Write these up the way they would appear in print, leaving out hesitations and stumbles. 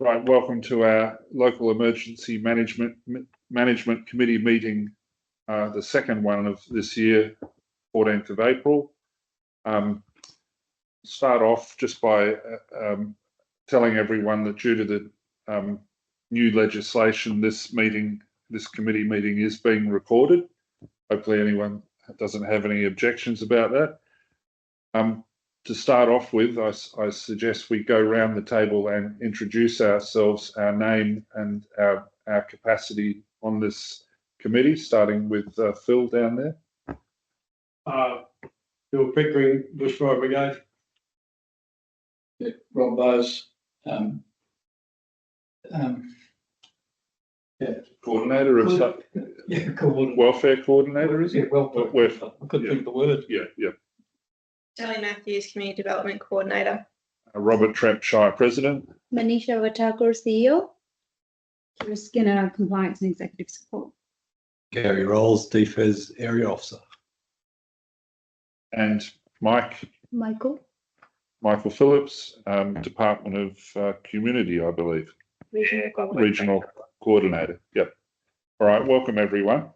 Right, welcome to our local emergency management committee meeting, the second one of this year, 14th of April. Start off just by telling everyone that due to the new legislation, this committee meeting is being recorded. Hopefully anyone doesn't have any objections about that. To start off with, I suggest we go around the table and introduce ourselves, our name and our capacity on this committee, starting with Phil down there. Phil Pickering, Bushfire Brigade. Yeah, Rob Bowes. Coordinator of welfare coordinator, is it? Welfare. I couldn't think of the word. Yeah. Sally Matthews, Community Development Coordinator. Robert Tremp, Shire President. Manisha Vatakur, CEO. Kira Skinner, Compliance and Executive Support. Gary Rolls, DFES Area Officer. And Michael Phillips, Department of Community, I believe. Regional Coordinator. Yep. All right, welcome everyone.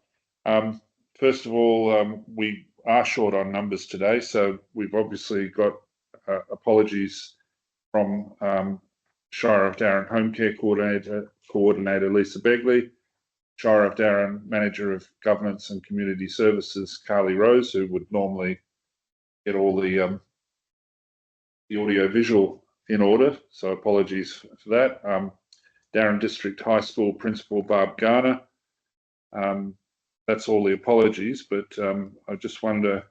First of all, we are short on numbers today, so we've obviously got apologies from Shire of Dowerin Home Care Coordinator Lisa Begley, Shire of Dowerin Manager of Governance and Community Services Carly Rose, who would normally get all the audio visual in order, so apologies for that. Dowerin District High School Principal Barb Garner. That's all the apologies, but I just wonder,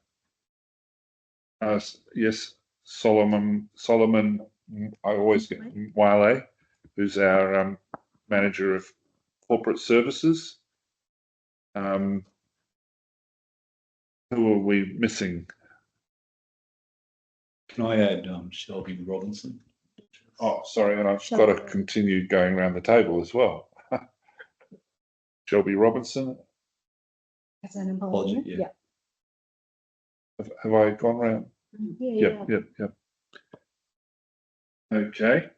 yes, Solomon, I always get Wale, who's our Manager of Corporate Services. Who are we missing? Can I add Shelby Robinson? Oh, sorry, and I've got to continue going around the table as well. Shelby Robinson. As an Apology, yeah. Have I gone around? Yeah. Yep. Okay.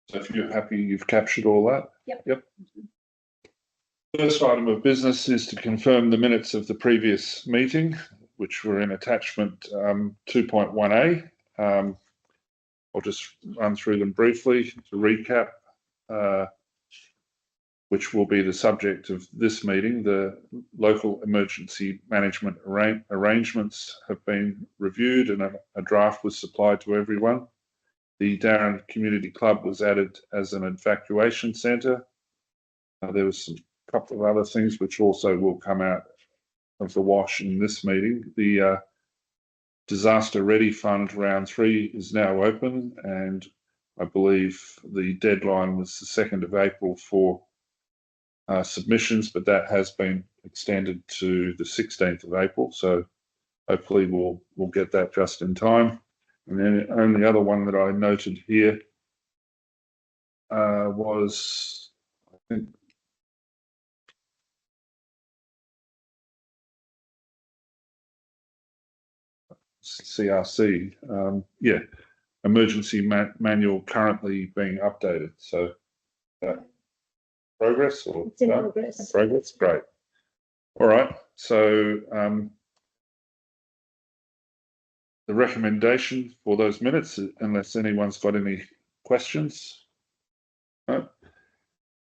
So if you're happy, you've captured all that? Yep. First item of business is to confirm the minutes of the previous meeting, which were in attachment 2.1a. I'll just run through them briefly to recap, which will be the subject of this meeting. The local emergency management arrangements have been reviewed and a draft was supplied to everyone. The Dowerin Community Club was added as an evacuation centre. There was a couple of other things which also will come out of the wash in this meeting. The Disaster Ready Fund Round 3 is now open, and I believe the deadline was the 2nd of April for submissions, but that has been extended to the 16th of April. So hopefully we'll get that just in time. And then the only other one that I noted here was, I think, CRC, emergency manual currently being updated. So progress or It's in progress. Progress, great. All right, so the recommendation for those minutes, unless anyone's got any questions, no?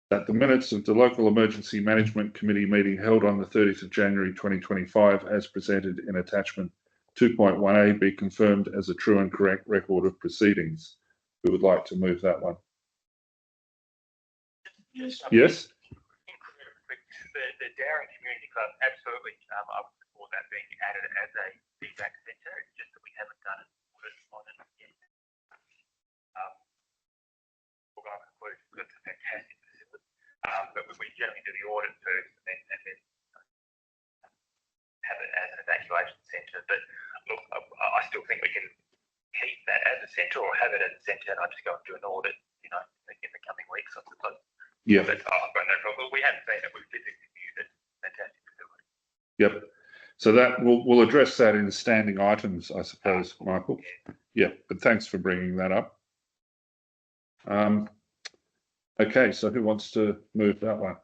That the minutes of the local emergency management committee meeting held on the 30th of January 2025 as presented in attachment 2.1a be confirmed as a true and correct record of proceedings. Who would like to move that one? Yes? The Dowerin Community Club, absolutely. I would support that being added as a feedback centre. It's just that we haven't done an audit on it yet. We're going to conclude it's a fantastic facility. But we generally do the audit first and then have it as an evacuation centre. But look, I still think we can keep that as a centre or have it as a centre and I just go and do an audit, in the coming weeks, I suppose. Yeah. But I've got no problem. We haven't seen it. We've physically viewed it. Fantastic facility. Yep. So that we'll address that in standing items, I suppose, Michael. Yeah, but thanks for bringing that up. Okay, so who wants to move that one?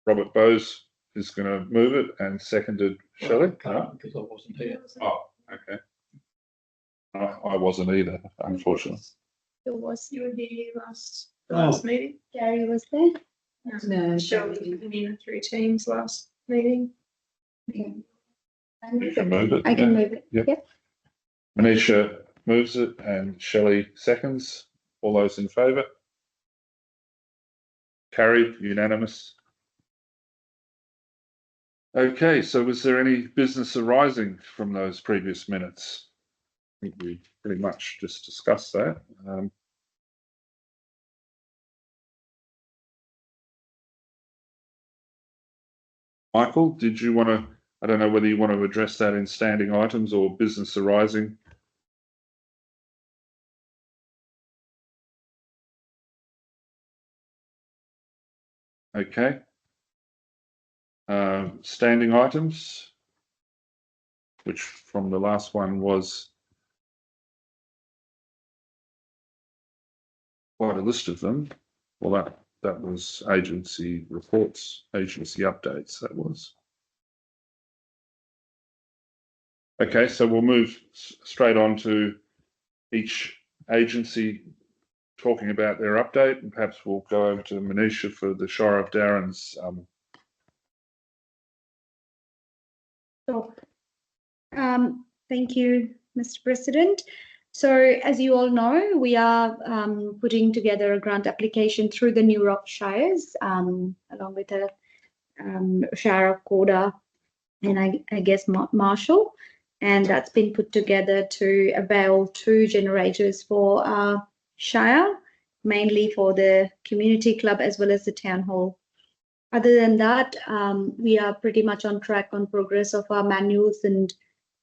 Robert Bowes is going to move it and seconded Shelley. Can't, because I wasn't here. Oh, okay. I wasn't either, unfortunately. It was, you were here last Oh. meeting. Gary was there. No, Shelley was in the 3 teams last meeting. Okay. You can move it. I can yeah. move it. Yep. Yep. Manisha moves it and Shelley seconds. All those in favour? Carried, unanimous. Okay, so was there any business arising from those previous minutes? I think we pretty much just discussed that. Michael, did you want to, I don't know whether you want to address that in standing items or business arising? Okay. Standing items, which from the last one was quite a list of them. Well, that was agency reports, agency updates, that was. Okay, so we'll move straight on to each agency talking about their update, and perhaps we'll go over to Manisha for the Shire of Dowerin's. Thank you, Mr. President. So as you all know, we are putting together a grant application through the New Rock Shires, along with the Shire of Dowerin and I guess Marshall. And that's been put together to avail 2 generators for our Shire, mainly for the community club as well as the town hall. Other than that, we are pretty much on track on progress of our manuals and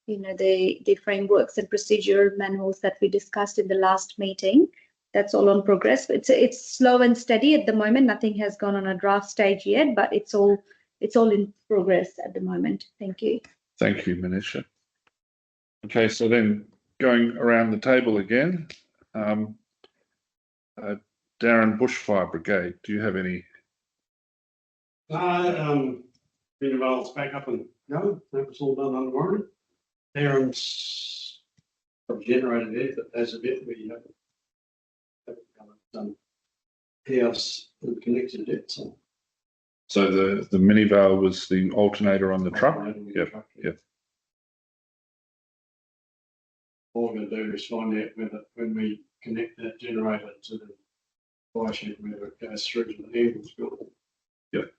the frameworks and procedural manuals that we discussed in the last meeting. That's all on progress. It's slow and steady at the moment. Nothing has gone on a draft stage yet, but it's all in progress at the moment. Thank you. Thank you, Manisha. Okay, so then going around the table again, Darren Bushfire Brigade, do you have any? Meanwhile, back up and go. That was all done under warranty. Darren's generated it, but as a bit we haven't done house and connected it. So the minival was the alternator on the truck? Yep, yep. All we're going to do is find out whether when we connect that generator to the fire shed, whether it goes through to the ambulance building. Yep.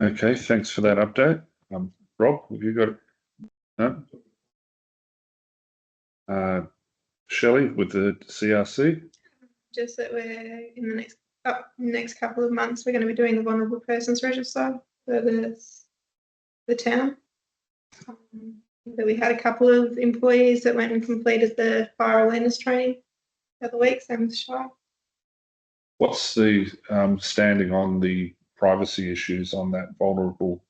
Okay, thanks for that update. Rob, have you got it? No? Shelley with the CRC? Just that we're in the next couple of months, we're going to be doing the vulnerable persons register for the town. That we had a couple of employees that went and completed the fire awareness training the other week, same with Shire. What's the standing on the privacy issues on that vulnerable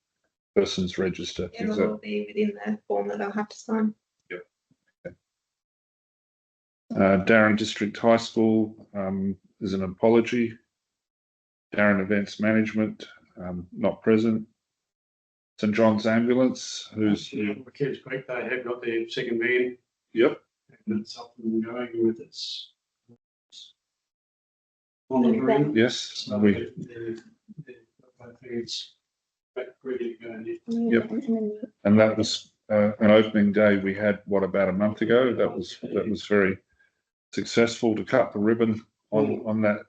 persons register? Yeah, will be within the form that I'll have to sign. Yep. Okay. Darren District High School is an apology. Darren Events Management, not present. St John's Ambulance, who's... The kids quick, they have got their second van. Yep. And it's up and going with its monitoring. Yes. So it's ready to go. Yep. And that was an opening day we had, what, about a month ago? That was very successful to cut the ribbon on that.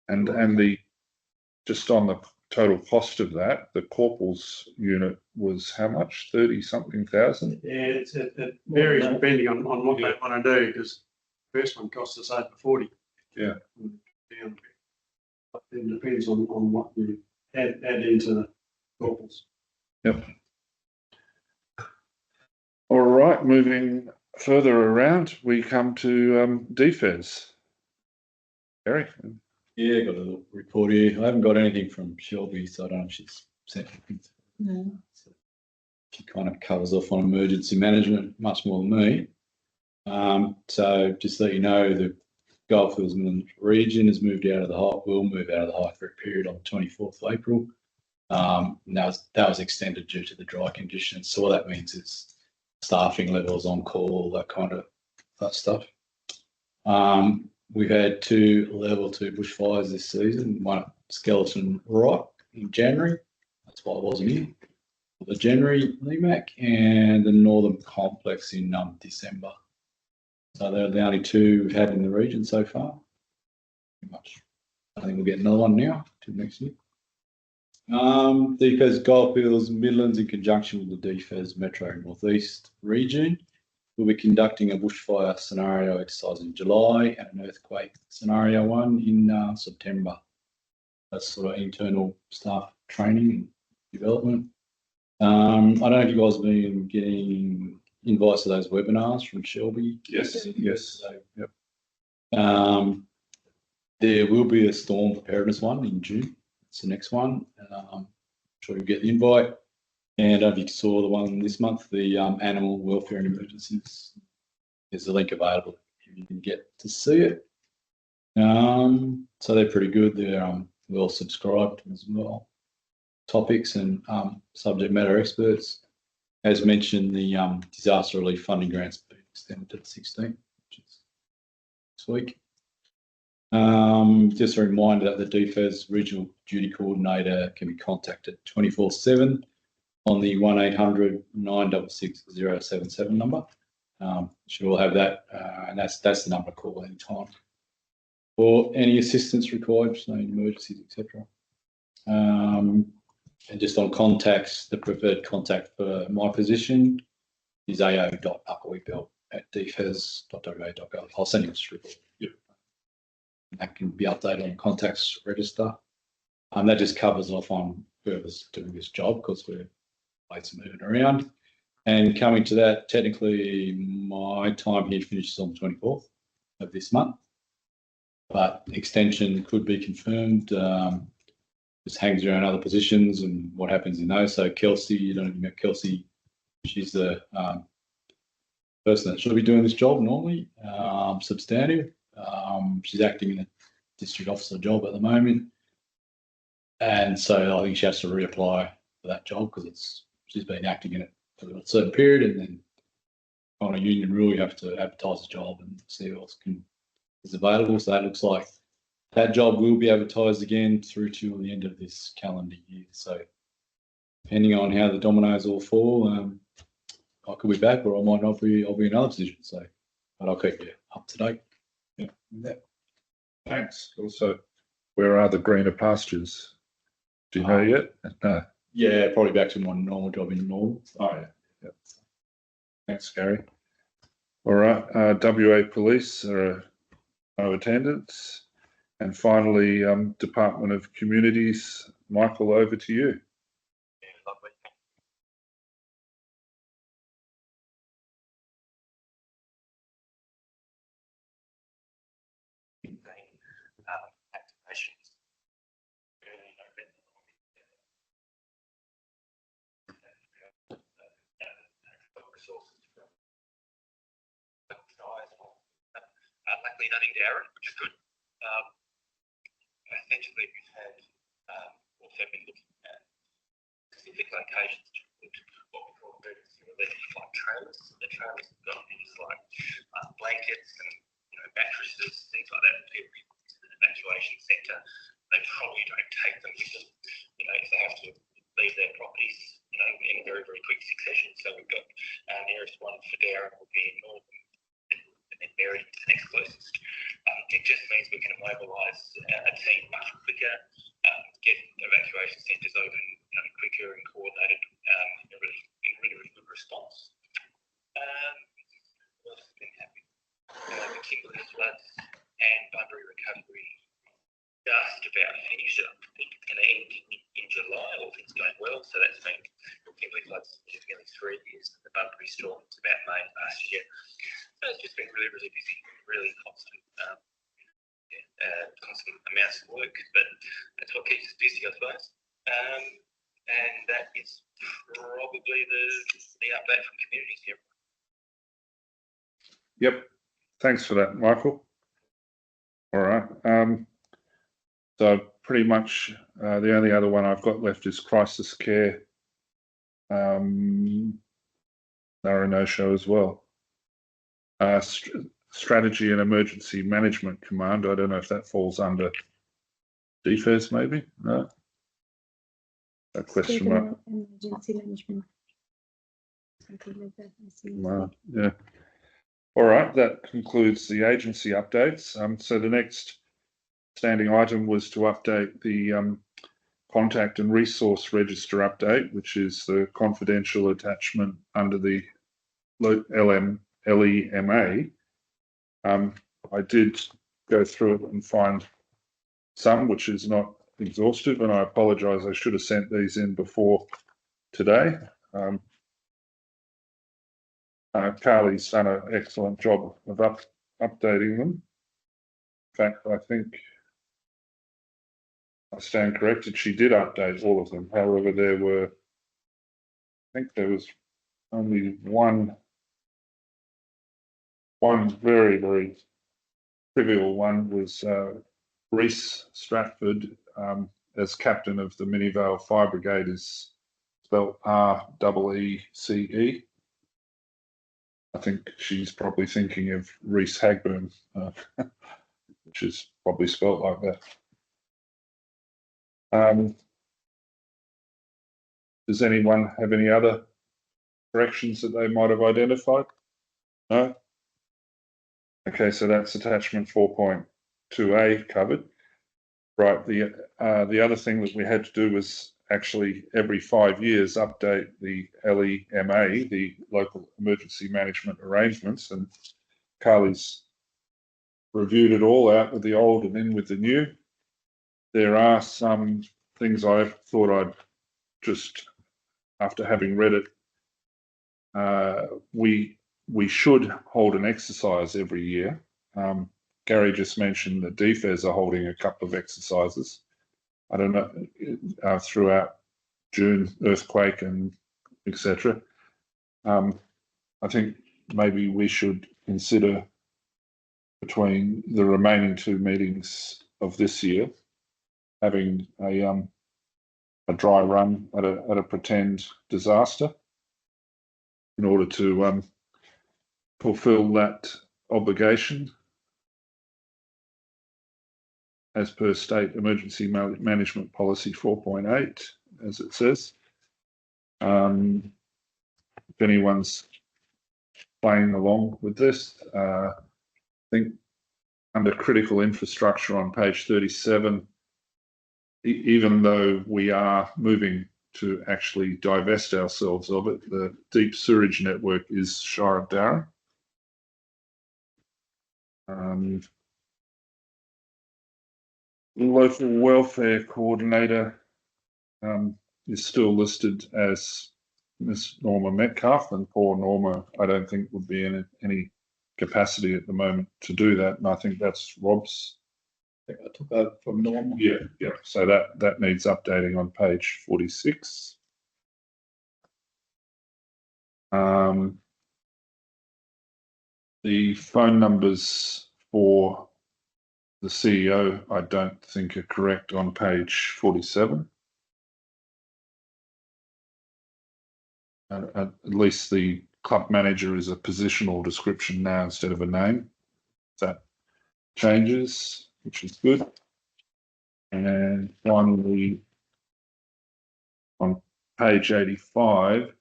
And the just on the total cost of that, the corporal's unit was how much? 30-something thousand? Yeah, it varies depending on what they want to do, because the first one cost us over 40. Yeah. Down. But it depends on what you add into the corporals. Yep. All right, moving further around, we come to DFES. Gary? Yeah, got a little report here. I haven't got anything from Shelby, so I don't know if she's sent anything. No. He kind of covers off on emergency management much more than me. So just to let you know, the Goldfields Midlands region has moved out of the high, will move out of the high for a period on the 24th of April. And that was extended due to the dry conditions. So what that means is staffing levels on call, that kind of that stuff. We've had 2 level 2 bushfires this season, one at Skeleton Rock in January. That's why I wasn't here. The January LEMAC and the Northern Complex in December. So they're the only 2 we've had in the region so far. Pretty much. I think we'll get another one now to next year. DFES Goldfields Midlands in conjunction with the DFES Metro Northeast region will be conducting a bushfire scenario exercise in July and an earthquake scenario one in September. That's sort of internal staff training and development. I don't know if you guys have been getting invites to those webinars from Shelby. Yes. So, yep. There will be a storm preparedness one in June. It's the next one. I'm sure you'll get the invite. And if you saw the one this month, the animal welfare and emergencies, there's a link available if you can get to see it. So they're pretty good. They're well subscribed as well. Topics and subject matter experts. As mentioned, the disaster relief funding grants have been extended to the 16th, which is this week. Just a reminder that the DFES Regional Duty Coordinator can be contacted 24/7 on the 1800 966 077 number. Should all have that, and that's the number to call any time for any assistance required, so emergencies, etc. And just on contacts, the preferred contact for my position is ao.upperweebelt@dfes.wa.gov. I'll send you a strip. Yep. That can be updated on contacts register. That just covers off on whoever's doing this job because we're places moving around. And coming to that, technically my time here finishes on the 24th of this month, but extension could be confirmed. Just hangs around other positions and what happens in those. So Kelsey, you don't know if you met Kelsey, she's the person that should be doing this job normally, substantive. She's acting in a district officer job at the moment. And so I think she has to reapply for that job because she's been acting in it for a certain period, and then on a union rule you have to advertise the job and see who else is available. So that looks like that job will be advertised again through to the end of this calendar year. So depending on how the dominoes all fall, I could be back or I might not be. I'll be in another position. So, but I'll keep you up to date. Yeah. Thanks. Also, where are the greener pastures? Do you know yet? No. Yeah, probably back to my normal job in Normal. Oh yeah. Yep. Thanks, Gary. All right. WA Police are no attendance. And finally, Department of Communities, Michael, over to you. Yeah, lovely. Activations. Early November. Resources from luckily nothing Dowerin, which is good. Essentially, we've had also been looking at specific locations to put what we call emergency relief like trailers. The trailers have got things like blankets and mattresses, things like that. People to the evacuation centre, they probably don't take them with them. If they have to leave their properties, in a very, very quick succession. So we've got nearest one for Dowerin will be in Northern, and then Berry, the next closest. It just means we can mobilise a team much quicker, get evacuation centres open quicker and coordinated in a really good response. What else has been happening? The Kimberley floods and Bunbury recovery just about finished. I think it's going to end in July, all things going well. So that's been Kimberley floods nearly 3 years. The Bunbury storm was about May last year. So it's just been really, really busy, really constant amounts of work, but that's what keeps us busy, I suppose. And that is probably the update from communities here. Yep. Thanks for that, Michael. All right. So pretty much the only other one I've got left is crisis care. They're a no-show as well. Strategy and Emergency Management Command. I don't know if that falls under DFES, maybe. No. A question mark. Emergency management. Something like that. I see. Yeah. All right. That concludes the agency updates. So the next standing item was to update the contact and resource register update, which is the confidential attachment under the LEMA. I did go through it and find some which is not exhaustive, and I apologise. I should have sent these in before today. Carly's done an excellent job of updating them. In fact, I think I stand corrected. She did update all of them. However, I think there was only one very, very trivial one was Reese Stratford as captain of the Minivale Fire Brigade is spelled REECE. I think she's probably thinking of Reese Hagburn, which is probably spelled like that. Does anyone have any other corrections that they might have identified? No? Okay, so that's attachment 4.2A covered. Right, the other thing that we had to do was actually every 5 years update the LEMA, the Local Emergency Management Arrangements, and Carly's reviewed it all out with the old and in with the new. There are some things I thought I'd just, after having read it, we should hold an exercise every year. Gary just mentioned that DFES are holding a couple of exercises. I don't know, throughout June, earthquake and etc. I think maybe we should consider between the remaining 2 meetings of this year having a dry run at a pretend disaster in order to fulfill that obligation as per State Emergency Management Policy 4.8, as it says. If anyone's playing along with this, I think under critical infrastructure on page 37, even though we are moving to actually divest ourselves of it, the deep sewerage network is Shire of Dowerin. Local welfare coordinator is still listed as Miss Norma Metcalf, and poor Norma, I don't think would be in any capacity at the moment to do that. And I think that's Rob's. I think I took over from Norma. Yeah. So that needs updating on page 46. The phone numbers for the CEO, I don't think are correct on page 47. At least the club manager is a positional description now instead of a name. That changes, which is good. And finally, on page 85,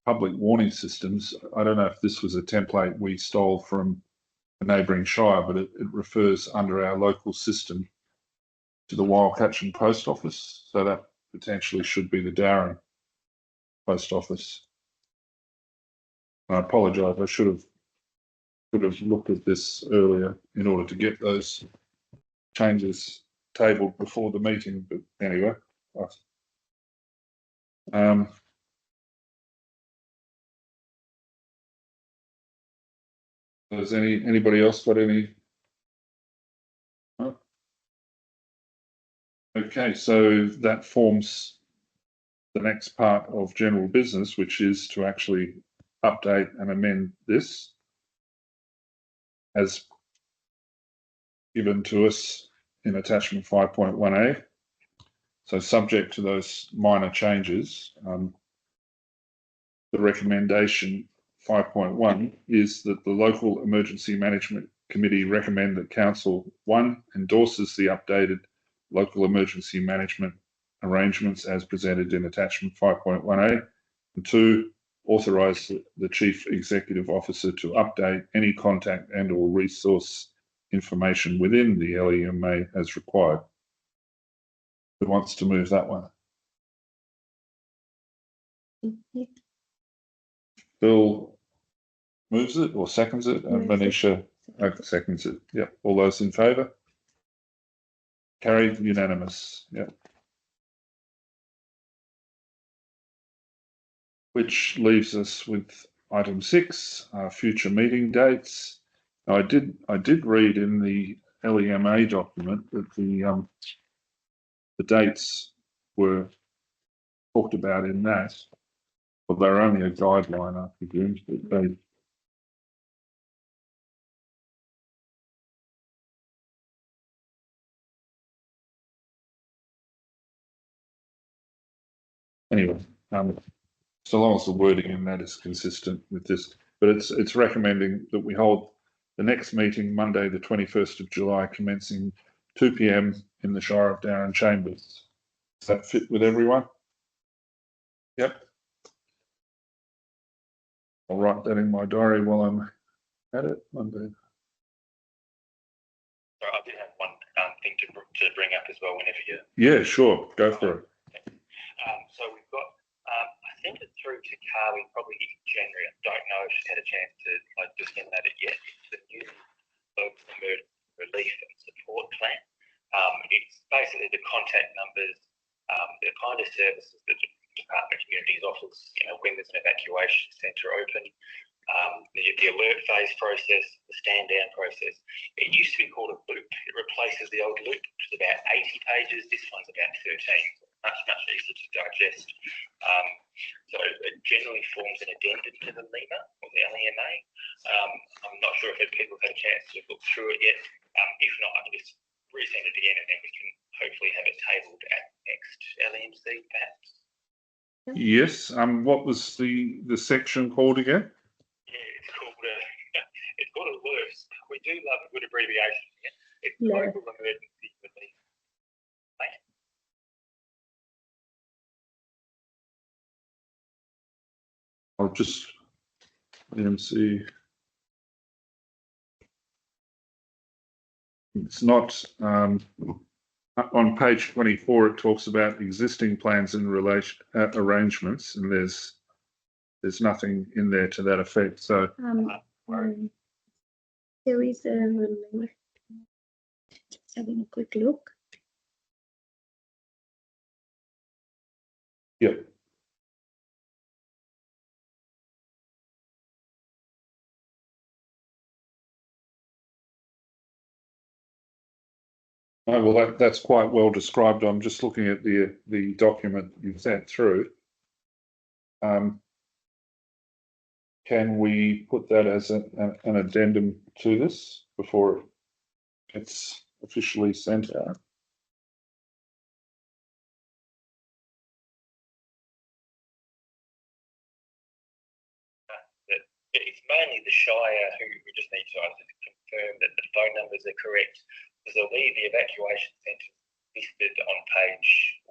public warning systems. I don't know if this was a template we stole from a neighbouring shire, but it refers under our local system to the Wildcatchin Post Office. So that potentially should be the Dowerin Post Office. I apologise. I should have looked at this earlier in order to get those changes tabled before the meeting. But anyway, has anybody else got any? No? Okay, so that forms the next part of general business, which is to actually update and amend this as given to us in attachment 5.1a. So subject to those minor changes, the recommendation 5.1 is that the local emergency management committee recommend that council 1 endorses the updated local emergency management arrangements as presented in attachment 5.1a, and 2 authorise the chief executive officer to update any contact and or resource information within the LEMA as required. Who wants to move that one? Bill moves it or seconds it, and Manisha seconds it. Yeah. All those in favour? Carried, unanimous. Yeah. Which leaves us with item 6, future meeting dates. Now, I did read in the LEMA document that the dates were talked about in that, but they're only a guideline, I presume. They anyway, so long as the wording in that is consistent with this, but it's recommending that we hold the next meeting Monday, the 21st of July, commencing 2 p.m. in the Shire of Dowerin chambers. Does that fit with everyone? Yep. I'll write that in my diary while I'm at it. Monday. So I did have one thing to bring up as well whenever you. Yeah, sure. Go for it. So we've got, I sent it through to Carly probably in January. I don't know if she's had a chance to disseminate it yet. It's the new local emergency relief and support plan. It's basically the contact numbers, the kind of services that the Department of Communities offers, when there's an evacuation centre open, the alert phase process, the stand down process. It used to be called a loop. It replaces the old loop, which is about 80 pages. This one's about 13. Much easier to digest. So it generally forms an addendum to the LEMA or the LEMA. I'm not sure if people have had a chance to look through it yet. If not, I can just resend it again and then we can hopefully have it tabled at next LEMC perhaps. Yes. What was the section called again? Yeah, it's called a LERS. We do love a good abbreviation here. It's Local Emergency Relief Plan. I'll just see. It's not on page 24. It talks about existing plans and arrangements, and there's nothing in there to that effect. So there is a just having a quick look. Yep. Oh, well, that's quite well described. I'm just looking at the document you sent through. Can we put that as an addendum to this before it's officially sent out? It's mainly the Shire who just need to confirm that the phone numbers are correct, because there'll be the evacuation centre listed on page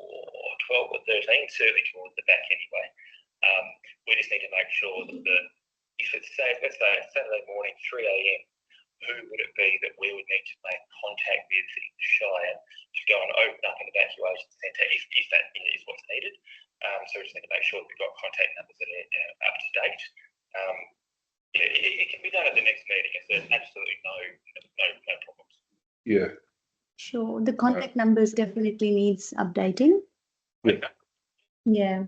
12 or 13, certainly towards the back anyway. We just need to make sure that if it's let's say Saturday morning 3 a.m, who would it be that we would need to make contact with in the Shire to go and open up an evacuation centre if that is what's needed. So we just need to make sure that we've got contact numbers that are up to date. Yeah, it can be done at the next meeting. There's absolutely no problems. Yeah. Sure. The contact numbers definitely needs updating. Yeah. Yeah,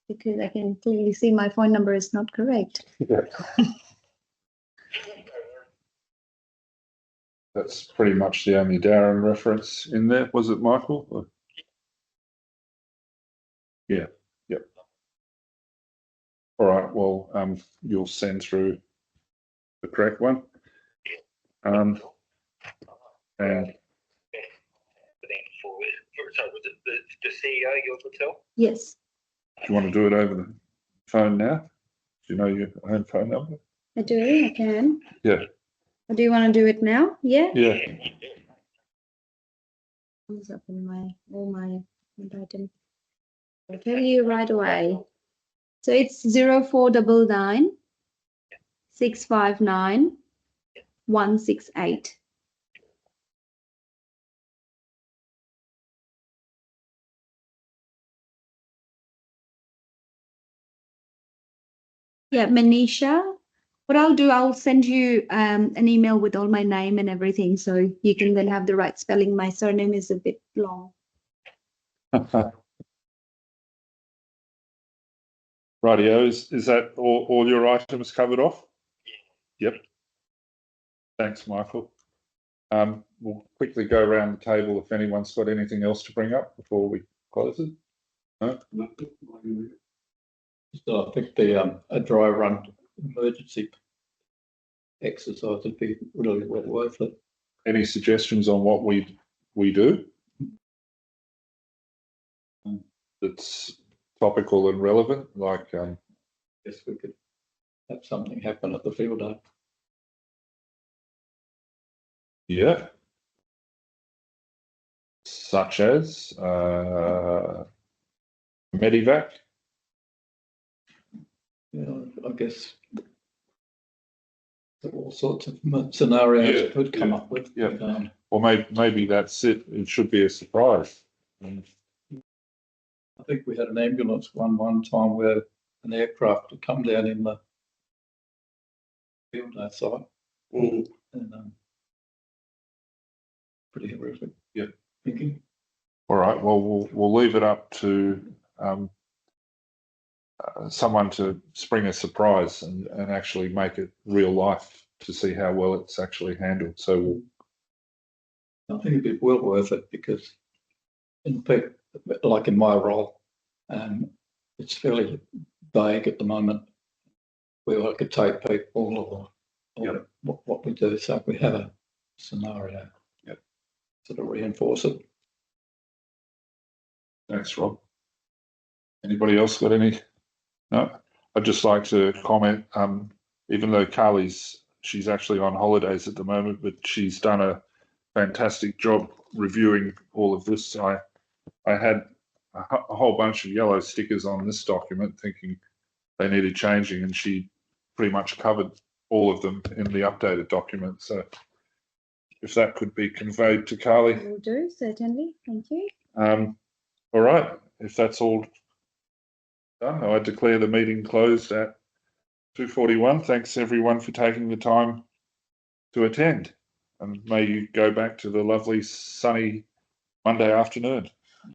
because I can clearly see my phone number is not correct. Yeah. That's pretty much the only Dowerin reference in there. Was it, Michael? Or? Yeah. Yep. All right, well, you'll send through the correct one. And Sorry, was it the CEO you're to tell? Yes, do you want to do it over the phone now? Do you know your own phone number? I do. I can. Yeah. Or do you want to do it now? Yeah. Yeah. Comes up in all my items. I'll tell you right away. So it's 0499 659 168. Yeah, Manisha. What I'll do, I'll send you an email with all my name and everything, so you can then have the right spelling. My surname is a bit long. Rightio, is that all your items covered off? Yep. Thanks, Michael. We'll quickly go around the table if anyone's got anything else to bring up before we close it. No? So I think a dry run emergency exercise would be really well worth it. Any suggestions on what we do? That's topical and relevant, like Guess we could have something happen at the field day. yeah, such as Medivac. I guess all sorts of scenarios Yeah, you could come yeah, up with. yeah. Or maybe that's it. It should be a surprise. I think we had an ambulance one time where an aircraft had come down in the field day site. And pretty horrific. Yeah. Thinking. All right. Well, we'll leave it up to someone to spring a surprise and actually make it real life to see how well it's actually handled. So I think it'd be well worth it because like in my role, it's fairly vague at the moment where I could take people or what we do. So if we have a scenario, sort of reinforce it. thanks, Rob. Anybody else got any? No. I'd just like to comment. Even though she's actually on holidays at the moment, but she's done a fantastic job reviewing all of this. I had a whole bunch of yellow stickers on this document thinking they needed changing, and she pretty much covered all of them in the updated document. So if that could be conveyed to Carly. Will do, certainly. Thank you. All right. If that's all done, I declare the meeting closed at 2:41. Thanks everyone for taking the time to attend, and may you go back to the lovely sunny Monday afternoon.